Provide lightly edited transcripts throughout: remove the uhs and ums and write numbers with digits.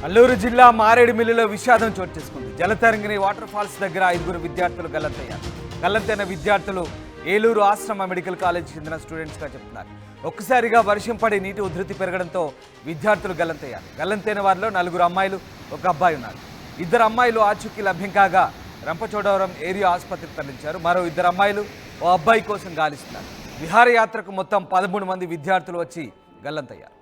అల్లూరు జిల్లా మారేడుమిల్లిలో విషాదం చోటు చేసుకుంది. జలతరంగిణి వాటర్ ఫాల్స్ దగ్గర 5 విద్యార్థులు గల్లంతయ్యారు. గల్లంతైన విద్యార్థులు ఏలూరు ఆశ్రమ మెడికల్ కాలేజ్ చెందిన స్టూడెంట్స్గా చెప్తున్నారు. ఒక్కసారిగా వర్షం పడి నీటి ఉధృతి పెరగడంతో విద్యార్థులు గల్లంతయ్యారు. గల్లంతైన వారిలో 4 అమ్మాయిలు, 1 అబ్బాయి ఉన్నారు. 2 అమ్మాయిలు ఆచూకీ లభ్యం కాగా రంపచోడవరం ఏరియా ఆసుపత్రికి తరలించారు. మరో 2 అమ్మాయిలు, ఓ అబ్బాయి కోసం గాలిస్తున్నారు. విహారయాత్రకు మొత్తం 13 మంది విద్యార్థులు వచ్చి గల్లంతయ్యారు.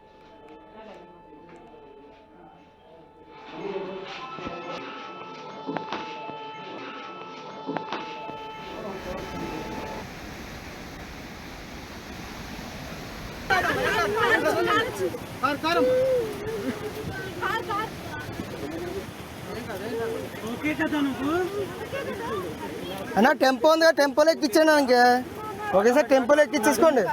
అన్నా టెంపో ఉంది కదా, టెంపోలో ఎక్కించండి. నాకు ఒకేసారి టెంపోలో ఎక్కించేసుకోండి.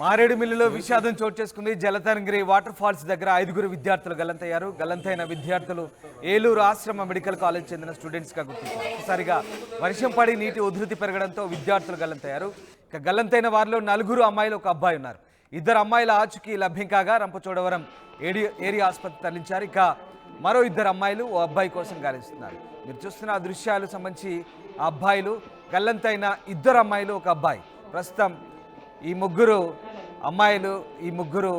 మారేడుమిల్లిలో విషాదం చోటు చేసుకుంది. జలతరంగిరి వాటర్ ఫాల్స్ దగ్గర 5 విద్యార్థులు గల్లంతయ్యారు. గల్లంతైన విద్యార్థులు ఏలూరు ఆశ్రమ మెడికల్ కాలేజ్ చెందిన స్టూడెంట్స్గా గుర్తించారు. ఒకసారిగా వర్షం పడి నీటి ఉధృతి పెరగడంతో విద్యార్థులు గల్లంతయ్యారు. ఇక గల్లంతైన వారిలో 4 అమ్మాయిలు, 1 అబ్బాయి ఉన్నారు. 2 అమ్మాయిల ఆచూకీ లభ్యం కాగా రంపచోడవరం ఏరియా ఆసుపత్రి తరలించారు. ఇక మరో 2 అమ్మాయిలు, ఓ అబ్బాయి కోసం గాలిస్తున్నారు. మీరు చూస్తున్న ఆ దృశ్యాలు సంబంధించి ఆ అబ్బాయిలు, గల్లంతైన 2 అమ్మాయిలు, 1 అబ్బాయి. ప్రస్తుతం ఈ 3 అమ్మాయిలు, ఈ 3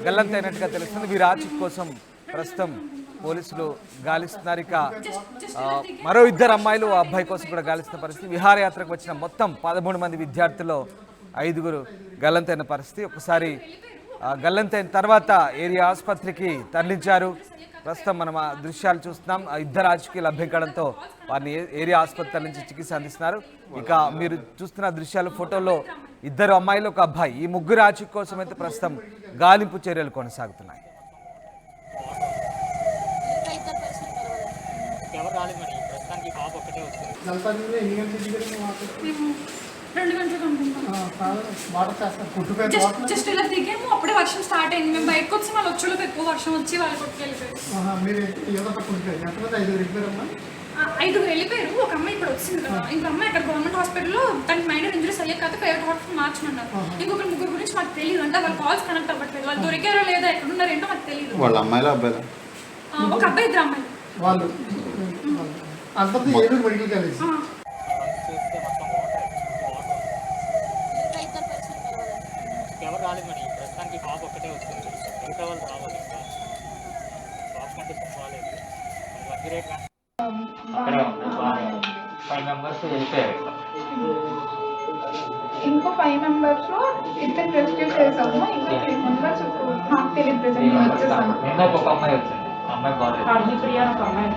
గల్లంతైనట్టుగా తెలుస్తుంది. వీరి ఆచూకీ కోసం ప్రస్తుతం పోలీసులు గాలిస్తున్నారు. ఇక మరో 2 అమ్మాయిలు, ఓ అబ్బాయి కోసం కూడా గాలిస్తున్న పరిస్థితి. విహారయాత్రకు వచ్చిన మొత్తం 13 మంది విద్యార్థుల్లో 5 గల్లంతైన పరిస్థితి. ఒకసారి గల్లంతైన తర్వాత ఏరియా ఆసుపత్రికి తరలించారు. ప్రస్తుతం మనం ఆ దృశ్యాలు చూస్తున్నాం. 2 ఆచూకీ లభ్యం కావడంతో వారిని ఏరియా ఆసుపత్రి నుంచి చికిత్స అందిస్తున్నారు. ఇక మీరు చూస్తున్న దృశ్యాలు, ఫోటోలో 2 అమ్మాయిలు, 1 అబ్బాయి. ఈ 3 ఆచూకీ కోసం అయితే ప్రస్తుతం గాలింపు చర్యలు కొనసాగుతున్నాయి. జస్ట్ ఇలా దిగాము, అప్పుడే వర్షం స్టార్ట్ అయింది. మేము బయటకు వచ్చి వాళ్ళు వచ్చేలోపు ఎక్కువ వర్షం వచ్చి వాళ్ళు కొట్టుకెళ్ళిపోయారు. 5 వెళ్ళిపోయారు. 1 అమ్మాయి ఇప్పుడు వచ్చింది కదా, ఇంకో అమ్మాయి అక్కడ గవర్నమెంట్ హాస్పిటల్లో తనకి మైనర్ ఇంజరీస్ అయ్యాక కదా ప్రైవేట్ హాస్పిటల్ మార్చమన్నారు. ఇంకొక 3 గురించి మాకు తెలియదు. అంటే వాళ్ళ కాల్స్ కనెక్ట్ అవ్వట్లేదు. వాళ్ళు దొరికారో లేదా, ఎక్కడున్నారో ఏంటో మాకు తెలియదు. వాళ్ళ అమ్మాయిలు, అబ్బాయిలు? 1 అబ్బాయి, 2 అమ్మాయిలు. వాళ్ళు మెడికల్ కాలేజ్ ఎవరు రాలేదు మరి ప్రస్తుతానికి పాప ఒక్కటే వచ్చింది. మిగతా వాళ్ళు రావాలి. పాప కండిషన్ బాగాలేదు. అక్కడే ఉంది. 5 మెంబర్స్ వెళ్ళిపోయారు. ఇంకో 5 మెంబర్స్ ఇద్దరు రెస్క్యూ చేసాము. ఇంకా 3 మెంబర్స్ నాకు తెలియదు ప్రెసెంట్ వచ్చేసాము. నిన్న ఒక అమ్మాయి వచ్చింది. అమ్మాయి బాగాలేదు. హరిప్రియ ఒక అమ్మాయి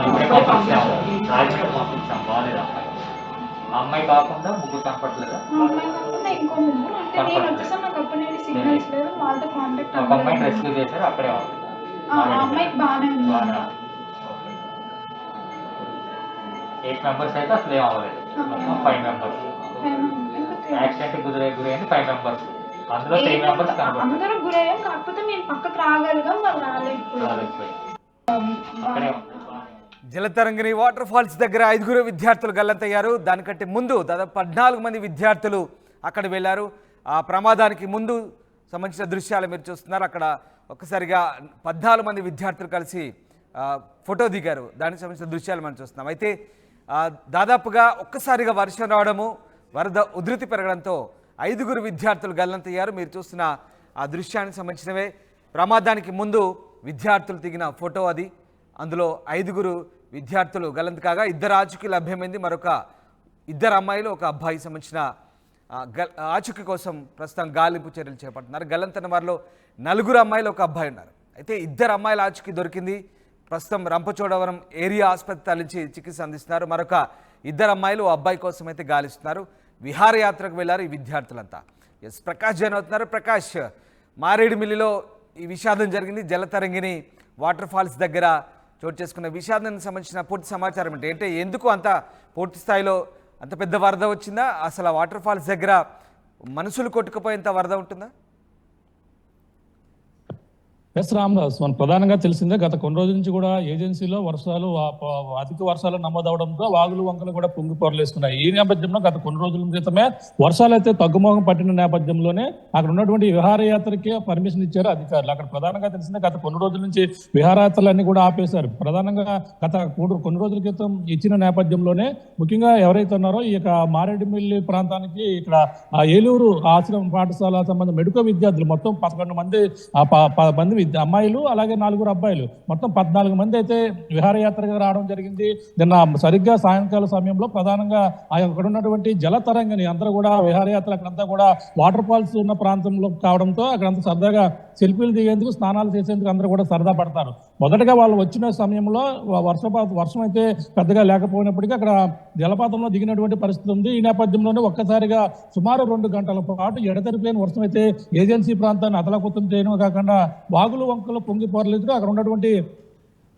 ఇప్పుడే పంపించాం. బాగాలేదు అమ్మాయి. ఆ అమ్మాయి కాకుండా 3 కనపట్లేదా? అమ్మాయి కాకుండా ఇంకో 3 అంటే నేను వచ్చేసాను. నాకు అప్పటి నుండి సిగ్నల్స్ లేదు. వాళ్ళతో కాంటాక్ట్ ఒక అమ్మాయిని రెస్క్యూ చేశారు. అక్కడే ఉంది. ఆ అమ్మాయికి బాగానే ఉంది. 8 మెంబర్స్ అయితే అసలు ఏం అవ్వలేదు. 5 మెంబర్స్ యాక్సిడెంట్ గురైంది. 5 మెంబర్స్, అందులో 3 మెంబర్స్ కనపడతారు. అందరూ గురయ్యాం. కాకపోతే మేము పక్కకు రాగలిగాం, వాళ్ళు రాలేకపోయారు. అక్కడే ఉంది. జలతరంగిణి వాటర్ ఫాల్స్ దగ్గర 5 విద్యార్థులు గల్లంతయ్యారు. దానికంటే ముందు దాదాపు 14 మంది విద్యార్థులు అక్కడ వెళ్ళారు. ఆ ప్రమాదానికి ముందు సంబంధించిన దృశ్యాలు మీరు చూస్తున్నారు. అక్కడ ఒక్కసారిగా 14 మంది విద్యార్థులు కలిసి ఫోటో దిగారు. దానికి సంబంధించిన దృశ్యాలు మనం చూస్తున్నాం. అయితే దాదాపుగా ఒక్కసారిగా వర్షం రావడము, వరద ఉధృతి పెరగడంతో 5 విద్యార్థులు గల్లంతయ్యారు. మీరు చూస్తున్న ఆ దృశ్యానికి సంబంధించినవే. ప్రమాదానికి ముందు విద్యార్థులు దిగిన ఫోటో అది. అందులో 5 విద్యార్థులు గల్లంత కాగా 2 ఆచూకీ లభ్యమైంది. మరొక 2 అమ్మాయిలు, 1 అబ్బాయి సంబంధించిన ఆచూకీ కోసం ప్రస్తుతం గాలింపు చర్యలు చేపడుతున్నారు. గల్లంతైన వారిలో 4 అమ్మాయిలు, 1 అబ్బాయి ఉన్నారు. అయితే 2 అమ్మాయిల ఆచూకీ దొరికింది. ప్రస్తుతం రంపచోడవరం ఏరియా ఆసుపత్రి తరలించి చికిత్స అందిస్తున్నారు. మరొక 2 అమ్మాయిలు, ఓ అబ్బాయి కోసం అయితే గాలిస్తున్నారు. విహారయాత్రకు వెళ్ళారు ఈ విద్యార్థులంతా. ప్రకాష్ జైన్ అవుతున్నారు. ప్రకాష్, మారేడుమిల్లిలో ఈ విషాదం జరిగింది. జలతరంగిణి వాటర్ ఫాల్స్ దగ్గర చోటు చేసుకున్న విషాదానికి సంబంధించిన పూర్తి సమాచారం అంటే ఎందుకు అంత పూర్తి స్థాయిలో అంత పెద్ద వరద వచ్చిందా? అసలు వాటర్ ఫాల్స్ దగ్గర మనుషులు కొట్టుకుపోయేంత వరద ఉంటుందా? ఎస్ రామదాస్, మన ప్రధానంగా తెలిసిందే గత కొన్ని రోజుల నుంచి కూడా ఏజెన్సీలో వర్షాలు అధిక వర్షాలు నమోదవడంతో వాగులు వంకలు కూడా పొంగి పొరలేస్తున్నాయి. ఈ నేపథ్యంలో గత కొన్ని రోజుల క్రితమే వర్షాలు అయితే తగ్గుమోగం పట్టిన నేపథ్యంలోనే అక్కడ ఉన్నటువంటి విహారయాత్రకి పర్మిషన్ ఇచ్చారు అధికారులు. అక్కడ ప్రధానంగా తెలిసిందే గత కొన్ని రోజుల నుంచి విహారయాత్రలన్నీ కూడా ఆపేశారు. ప్రధానంగా గత కొన్ని రోజుల క్రితం ఇచ్చిన నేపథ్యంలోనే ముఖ్యంగా ఎవరైతే ఉన్నారో ఈ యొక్క మారేడుమిల్లి ప్రాంతానికి ఇక్కడ ఏలూరు ఆశ్రమ పాఠశాల సంబంధించిన మెడికో విద్యార్థులు మొత్తం 11 మంది అమ్మాయిలు అలాగే 4 అబ్బాయిలు మొత్తం 14 మంది అయితే విహారయాత్రగా రావడం జరిగింది. నిన్న సరిగ్గా సాయంకాల సమయంలో ప్రధానంగా అక్కడ ఉన్నటువంటి జల తరంగిణి అందరూ కూడా విహారయాత్ర అక్కడంతా కూడా వాటర్ ఫాల్స్ ఉన్న ప్రాంతంలో కావడంతో అక్కడంతా సరదాగా సెల్ఫీలు దిగేందుకు స్నానాలు చేసేందుకు అందరూ కూడా సరదా పడతారు. మొదటగా వాళ్ళు వచ్చిన సమయంలో వర్షం అయితే పెద్దగా లేకపోయినప్పటికీ అక్కడ జలపాతంలో దిగినటువంటి పరిస్థితి ఉంది. ఈ నేపథ్యంలోనే ఒక్కసారిగా సుమారు 2 గంటల పాటు ఎడతెరిపోయిన వర్షం అయితే ఏజెన్సీ ప్రాంతాన్ని అతలాకుతలం చేయడమే కాకుండా వాగులు వంకలు పొంగి పొరలేదు. అక్కడ ఉన్నటువంటి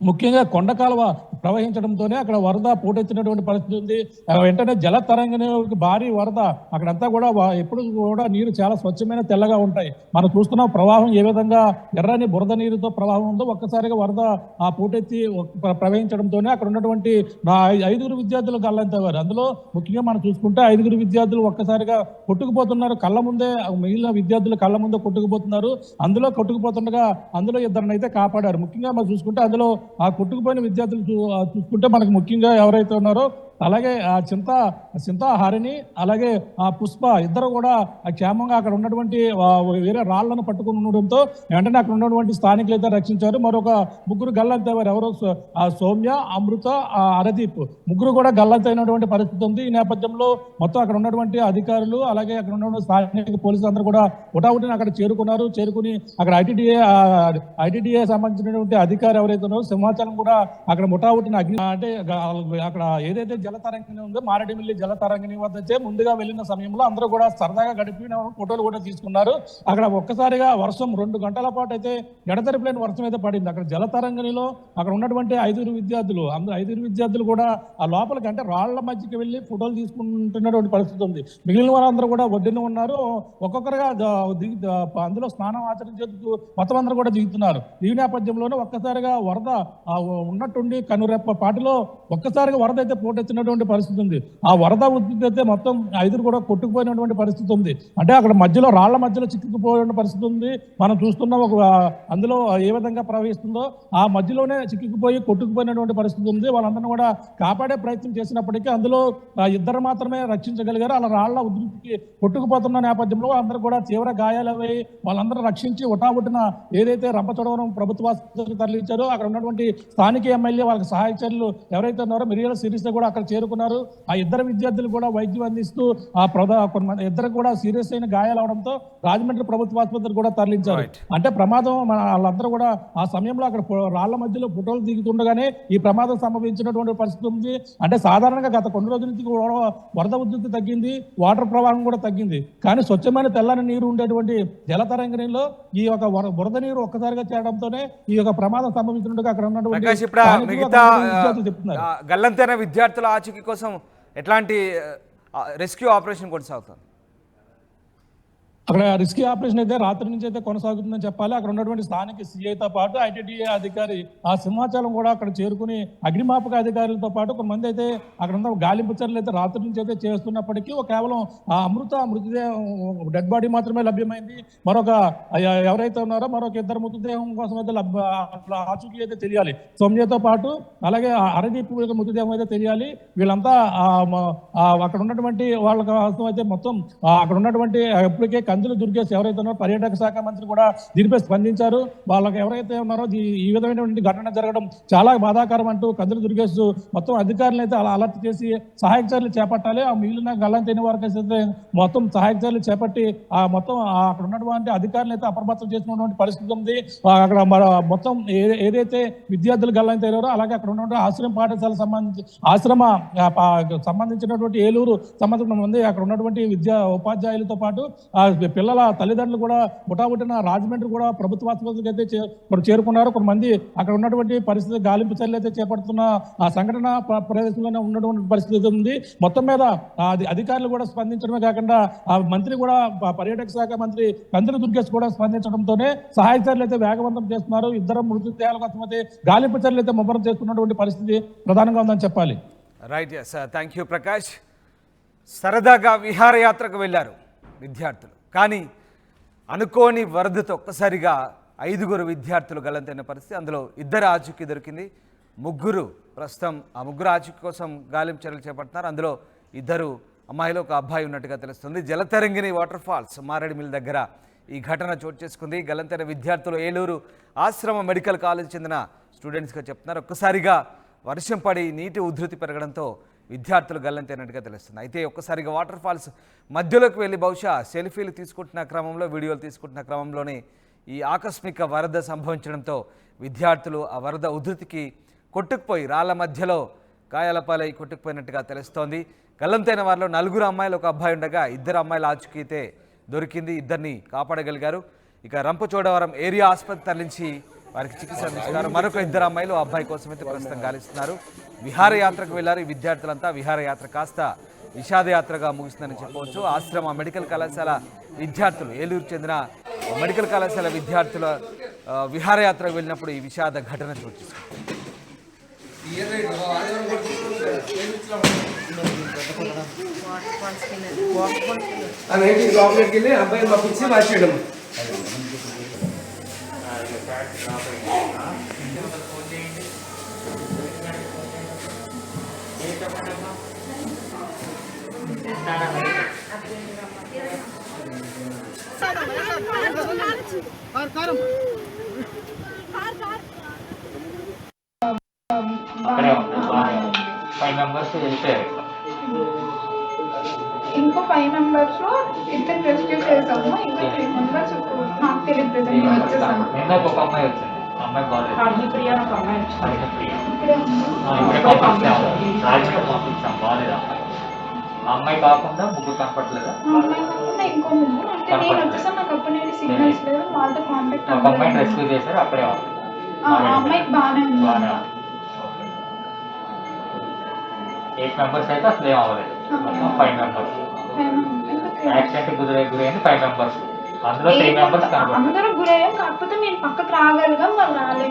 ముఖ్యంగా కొండ కాలువ ప్రవహించడంతోనే అక్కడ వరద పోటెత్తినటువంటి పరిస్థితి ఉంది. వెంటనే జల తరంగిణి భారీ వరద అక్కడంతా కూడా ఎప్పుడు కూడా నీరు చాలా స్వచ్ఛమైన తెల్లగా ఉంటాయి. మనం చూస్తున్న ప్రవాహం ఏ విధంగా ఎర్రని బురద నీరుతో ప్రవాహం ఉందో ఒక్కసారిగా వరద పోటెత్తి ప్రవహించడంతోనే అక్కడ ఉన్నటువంటి 5 విద్యార్థులు గల్లంతయ్యారు. అందులో ముఖ్యంగా మనం చూసుకుంటే 5 విద్యార్థులు ఒక్కసారిగా కొట్టుకుపోతున్నారు. కళ్ళ ముందే మిగిలిన విద్యార్థులు కళ్ళ ముందే కొట్టుకుపోతున్నారు. అందులో కొట్టుకుపోతుండగా అందులో 2 అయితే కాపాడారు. ముఖ్యంగా మనం చూసుకుంటే అందులో ఆ కొట్టుకుపోయిన విద్యార్థులు చూసుకుంటే మనకు ముఖ్యంగా ఎవరైతే ఉన్నారో అలాగే ఆ చింత హరిణి అలాగే ఆ పుష్ప ఇద్దరు కూడా క్షేమంగా అక్కడ ఉన్నటువంటి వేరే రాళ్లను పట్టుకుని ఉండడంతో వెంటనే అక్కడ ఉన్నటువంటి స్థానికులు అయితే రక్షించారు. మరొక 3 గల్లంతయ్యారు. ఎవరో సౌమ్య, అమృత, హరదీప్ ముగ్గురు కూడా గల్లంతైనటువంటి పరిస్థితి ఉంది. ఈ నేపథ్యంలో మొత్తం అక్కడ ఉన్నటువంటి అధికారులు అలాగే అక్కడ ఉన్నటువంటి స్థానిక పోలీసులు అందరూ కూడా హుటాహుటిని అక్కడ చేరుకుని అక్కడ ఐటీడీఏ సంబంధించినటువంటి అధికారి ఎవరైతే ఉన్నారో సింహాచలం కూడా అక్కడ హుటాహుటిని అంటే అక్కడ ఏదైతే జలతరంగిణి ఉందో మారేడుమిల్లి జలతరంగిణి వద్ద ముందుగా వెళ్ళిన సమయంలో అందరూ కూడా సరదాగా గడిపిన ఫోటోలు కూడా తీసుకున్నారు. అక్కడ ఒక్కసారిగా వర్షం 2 గంటల పాటు అయితే ఎడతెరిపోయిన వర్షం అయితే పడింది. అక్కడ జలతరంగిణిలో అక్కడ ఉన్నటువంటి 5 విద్యార్థులు కూడా ఆ లోపలికి అంటే రాళ్ల మధ్యకి వెళ్ళి ఫోటోలు తీసుకుంటున్నటువంటి పరిస్థితి ఉంది. మిగిలిన వారందరూ కూడా ఒడ్డున ఉన్నారు. ఒక్కొక్కరుగా అందులో స్నానం ఆచరించేందుకు మొత్తం అందరూ కూడా దిగుతున్నారు. ఈ నేపథ్యంలోనే ఒక్కసారిగా వరద ఉన్నట్టుండి కనురెప్ప పాటిలో ఒక్కసారిగా వరద అయితే పోటెత్తినటువంటి పరిస్థితి ఉంది. ఆ వరద ఉధృతి అయితే మొత్తం 5 కూడా కొట్టుకుపోయినటువంటి పరిస్థితి ఉంది. అంటే అక్కడ మధ్యలో రాళ్ల మధ్యలో చిక్కుకుపోయిన పరిస్థితి ఉంది. మనం చూస్తున్నాం అందులో ఏ విధంగా ప్రవహిస్తుందో ఆ మధ్యలోనే చిక్కుకుపోయి కొట్టుకుపోయినటువంటి పరిస్థితి ఉంది. వాళ్ళందరినీ కూడా కాపాడే ప్రయత్నం చేసినప్పటికీ అందులో 2 మాత్రమే రక్షించగలిగారు. అలా రాళ్ల ఉధృతికి కొట్టుకుపోతున్న నేపథ్యంలో అందరూ కూడా తీవ్ర గాయాలై వాళ్ళందరూ రక్షించి ఒటాబుట్టిన ఏదైతే రంపచోడవరం ప్రభుత్వ ఆసుపత్రికి తరలించారో అక్కడ ఉన్నటువంటి స్థానిక ఎమ్మెల్యే వాళ్ళకి సహాయ చర్యలు ఎవరైతే ఉన్నారో మిరియాల సిరీస్ కూడా అక్కడ చేరుకున్నారు. ఆ 2 విద్యార్థులు కూడా వైద్యం అందిస్తూ కొంతమంది 2 కూడా సీరియస్ అయిన గాయాలు అవడంతో రాజమండ్రి ప్రభుత్వ ఆసుపత్రికి కూడా తరలించారు. అంటే ప్రమాదం వాళ్ళందరూ కూడా ఆ సమయంలో అక్కడ రాళ్ల మధ్యలో ఫోటోలు దిగుతుండగానే ఈ ప్రమాదం సంభవించినటువంటి పరిస్థితి ఉంది. అంటే సాధారణంగా గత కొన్ని రోజుల నుంచి వరద ఉధృతి తగ్గింది, వాటర్ ప్రవాహం కూడా తగ్గింది. కానీ స్వచ్ఛమైన తెల్లని నీరు ఉండేటువంటి జలతరంగిణిలో ఈ యొక్క బురద నీరు ఒక్కసారిగా చేయడంతోనే ఈ యొక్క ప్రమాదం సంభవించినట్టుగా అక్కడ ఉన్నటువంటి చెప్తున్నారు. గల్లంతైన విద్యార్థుల ఆచూకీ కోసం ఎట్లాంటి రెస్క్యూ ఆపరేషన్ కొనసాగుతుంది? అక్కడ రెస్క్యూ ఆపరేషన్ అయితే రాత్రి నుంచి అయితే కొనసాగుతుందని చెప్పాలి. అక్కడ ఉన్నటువంటి స్థానిక సిఐతో పాటు ఐటీడీఏ అధికారి ఆ సింహాచలం కూడా అక్కడ చేరుకుని అగ్నిమాపక అధికారులతో పాటు కొంతమంది అయితే అక్కడ ఉన్న గాలింపు చర్యలు అయితే రాత్రి నుంచి అయితే చేస్తున్నప్పటికీ కేవలం ఆ మృతదేహం డెడ్ బాడీ మాత్రమే లభ్యమైంది. మరొక ఎవరైతే ఉన్నారో మరొక 2 మృతదేహం కోసం అయితే ఆచూకీ అయితే తెలియాలి. సౌమ్యతో పాటు అలాగే హరదీప్ మృతదేహం అయితే తెలియాలి. వీళ్ళంతా అక్కడ ఉన్నటువంటి వాళ్ళ కోసం అయితే మొత్తం అక్కడ ఉన్నటువంటి ఇప్పటికే కందులు దుర్గేష్ ఎవరైతే ఉన్నారో పర్యాటక శాఖ మంత్రి కూడా దీనిపై స్పందించారు. వాళ్ళకి ఎవరైతే ఉన్నారో ఈ విధమైనటువంటి ఘటన జరగడం చాలా బాధాకరం అంటూ కందులు దుర్గేష్ మొత్తం అధికారులను అయితే అలా అలర్ట్ చేసి సహాయక చర్యలు చేపట్టాలి. ఆ మిగిలిన గల్లంతైన వారికి అయితే మొత్తం సహాయక చర్యలు చేపట్టి ఆ మొత్తం అక్కడ ఉన్నటువంటి అధికారులు అయితే అప్రమత్తం చేసినటువంటి పరిస్థితి ఉంది. అక్కడ మొత్తం ఏదైతే విద్యార్థులు గల్లంతైనారో అలాగే అక్కడ ఉన్నటువంటి ఆశ్రమ పాఠశాల సంబంధించినటువంటి ఏలూరు సంబంధించిన మంది అక్కడ ఉన్నటువంటి ఉపాధ్యాయులతో పాటు పిల్లల తల్లిదండ్రులు కూడా ముఠాముఠిన రాజమండ్రి కూడా ప్రభుత్వ ఆసుపత్రికి అయితే ఇప్పుడు చేరుకున్నారు. కొంతమంది అక్కడ ఉన్నటువంటి పరిస్థితి గాలింపు చర్యలు అయితే చేపడుతున్న ఆ సంఘటన ప్రదేశంలోనే ఉన్నటువంటి పరిస్థితి ఉంది. మొత్తం మీద అధికారులు కూడా స్పందించడమే కాకుండా ఆ మంత్రి కూడా పర్యాటక శాఖ మంత్రి కందుల దుర్గేష్ కూడా స్పందించడంతోనే సహాయక చర్యలు అయితే వేగవంతం చేస్తున్నారు. ఇద్దరు మృతదేహాల కోసం అయితే గాలింపు చర్యలు అయితే ముమ్మరం చేస్తున్నటువంటి పరిస్థితి ప్రధానంగా ఉందని చెప్పాలి. Right, yes, thank you Prakash. సరదాగా విహారయాత్రకు వెళ్ళారు విద్యార్థులు, కానీ అనుకోని వరదతో ఒక్కసారిగా 5 విద్యార్థులు గల్లంతైన పరిస్థితి. అందులో 2 ఆచూకీ దొరికింది. 3 ప్రస్తుతం ఆ 3 ఆచూకీ కోసం గాలింపు చర్యలు చేపడుతున్నారు. అందులో 2 అమ్మాయిలు, 1 అబ్బాయి ఉన్నట్టుగా తెలుస్తుంది. జలతరంగిణి వాటర్ ఫాల్స్ మారేడుమిల్ దగ్గర ఈ ఘటన చోటు చేసుకుంది. గల్లంతైన విద్యార్థులు ఏలూరు ఆశ్రమ మెడికల్ కాలేజ్ చెందిన స్టూడెంట్స్గా చెప్తున్నారు. ఒక్కసారిగా వర్షం పడి నీటి ఉధృతి పెరగడంతో విద్యార్థులు గల్లంతైనట్టుగా తెలుస్తుంది. అయితే ఒక్కసారిగా వాటర్ ఫాల్స్ మధ్యలోకి వెళ్ళి బహుశా సెల్ఫీలు తీసుకుంటున్న క్రమంలో, వీడియోలు తీసుకుంటున్న క్రమంలోనే ఈ ఆకస్మిక వరద సంభవించడంతో విద్యార్థులు ఆ వరద ఉధృతికి కొట్టుకుపోయి రాళ్ల మధ్యలో గాయాల పాలై కొట్టుకుపోయినట్టుగా తెలుస్తోంది. గల్లంతైన వారిలో 4 అమ్మాయిలు, 1 అబ్బాయి ఉండగా 2 అమ్మాయిల ఆచూకీతే దొరికింది. 2ని కాపాడగలిగారు. ఇక రంపచోడవరం ఏరియా ఆసుపత్రి తరలించి వారికి చికిత్స అందిస్తున్నారు. మరొక 2 అమ్మాయిలు అబ్బాయి కోసం అయితే ప్రస్తుతం గాలిస్తున్నారు. విహారయాత్రకు వెళ్లారు ఈ విద్యార్థులంతా. విహారయాత్ర కాస్త విషాదయాత్రగా ముగిస్తుందని చెప్పవచ్చు. ఆశ్రమ మెడికల్ కళాశాల విద్యార్థులు, ఏలూరు చెందిన మెడికల్ కళాశాల విద్యార్థుల విహారయాత్రకు వెళ్ళినప్పుడు ఈ విషాద ఘటన చోటు చేసుకుంది. లోపలికి వెళ్ళి అబ్బాయిని పంపించి మార్చేయడం. అక్కడే ఉంటుంది, 5 మెంబర్స్ వెళ్ళిపోయారు. ఇంకో 5 మెంబర్స్ లో 2 రెస్క్యూ చేసాము. ఇంకా 3 మెంబర్స్ నాకు తెలియదు ప్రెజెంట్ వచ్చేసాము. నిన్న ఒక అమ్మాయి వచ్చింది, అమ్మాయి బాగాలేదు. హరిప్రియ ఒక అమ్మాయి హరిప్రియ ఇక్కడే ఉంది. ఇప్పుడే పంపించాము, రాజమండ్రి పంపించాం, బాగాలేదు అమ్మాయి. ఆ అమ్మాయి కాకుండా 3 కనపట్లేదా? ఆ అమ్మాయి కాకుండా ఇంకో 3 అంటే నేను వచ్చేసాను. నాకు అప్పుడు నేను సిగ్నల్స్ లేదు, వాళ్ళతో కాంటాక్ట్ ఒక అమ్మాయిని రెస్క్యూ చేశారు, అక్కడే ఉంది. ఆ అమ్మాయికి బాగానే ఉంది. బాగానే ఉంది. 8 మెంబర్స్ అయితే అసలు ఏం అవ్వలేదు. మొత్తం 5 మెంబర్స్. యాక్సిడెంట్ గురైంది 5 మెంబర్స్. అందులో 3 మెంబర్స్ కనపడలేదు. అందరూ గురయ్యాం, కాకపోతే నేను పక్కకు రాగలిగాం, వాళ్ళు రాలేదు.